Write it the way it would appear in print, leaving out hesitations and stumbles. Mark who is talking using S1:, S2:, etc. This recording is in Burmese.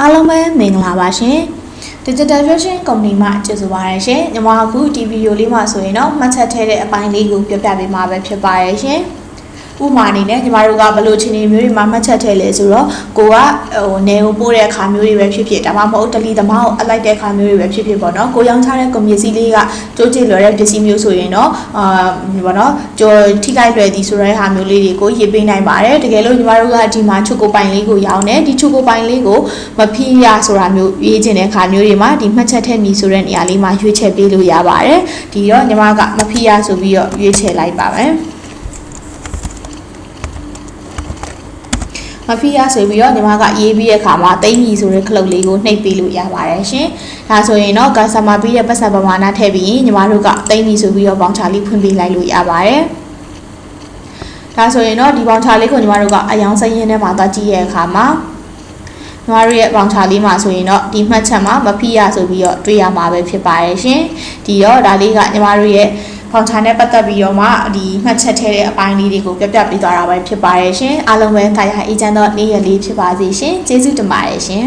S1: အားလုံးပဲမင်္ဂလာပါရှင် Digital Fashion Company မှာကျေးဇူးပါရရှင်ညီမအခုဒီဗီဒီယိုလေးမှာဆိုရင်တော့မှတ်ချက်ထဲတဲ့အပိုင်းလေးကိုပြောပြပေးမှာပဲဖြစ်ပါရရှင်ဥပမာအနေနဲ့ညီမတို့ကဘယ်လိုအခြေအနေမျိုးတွေမှာမှတ်ချက်ထဲလဲဆိုတော့ကိုကနေကိုပို့တဲ့အခါမျိုးတွေပဲဖြစ်ဖြစ်ဒါမှမဟုတ်တလီသမားကိုအလိုက်တဲ့အခါမျိုးတွေပဲဖြစ်ဖြစ်ပေါ့နော်ကိုရောင်းချတဲ့ကွန်ပျူတာလေးကကြိုးကြည့်လွယ်တဲ့ပစ္စည်းမျိုးဆိုရင်တော့ပေါ့နော်ကြော်ထိခိုက်လွယ်သည်ဆိုတဲ့ဟာမျိုးလေးတွေကိုရေးပေးနိုင်ပါတယ်တကယ်လို့ညီမတို့ကဒီမှာချုပ်ကိုပိုင်လေးကိုရောင်းတယ်ဒီချုပ်ကိုပိုင်လေးကိုမဖိရဆိုတာမျိုးရေးချင်တဲ့အခါမျိုးတွေမှာဒီမှတ်ချက်ထဲမီဆိုတဲ့နေရာလေးမှာရွေးချယ်ပေးလို့ရပါတယ်ဒီတော့ညီမကမဖိရဆိုပြီးတော့ရွေးချယ်လိုက်ပါမယ်မဖိရဆိုပြီးတော့ညီမကရေးပြီးတဲ့အခါမှာတိတ်မီဆိုတဲ့ခလုတ်လေးကိုနှိပ်ပေးလို့ရပါတယ်ရှင်။ဒါဆိုရင်တော့ customer ပြီးတဲ့ပတ်စံပမာဏထည့်ပြီးညီမတို့ကတိတ်မီဆိုပြီးတော့ဘောင်ချာလေးဖွင့်ပေးလိုက်လို့ရပါတယ်။ဒါဆိုရင်တော့ဒီဘောင်ချာလေးကိုညီမတို့ကအယောင်စိမ်းရင်းထဲမှာသွားကြည့်ရတဲ့အခါမှာညီမတို့ရဲ့ဘောင်ချာလေးမှာဆိုရင်တော့ဒီမှတ်ချက်မှာမဖိရဆိုပြီးတော့တွေ့ရမှာပဲဖြစ်ပါတယ်ရှင်။ဒီတော့ဒါလေးကညီမတို့ရဲ့ဖောင်ချာနဲ့ပတ်သက်ပြီးတော့မှဒီမှတ်ချက်ထဲတဲ့အပိုင်းလေးတွေကိုပြပြပေးသွားတာပဲဖြစ်ပါရဲ့ရှင်အားလုံးပဲတာယာအေးချမ်းသောနေ့ရက်လေးဖြစ်ပါစေရှင်ကျေးဇူးတင်ပါတယ်ရှင်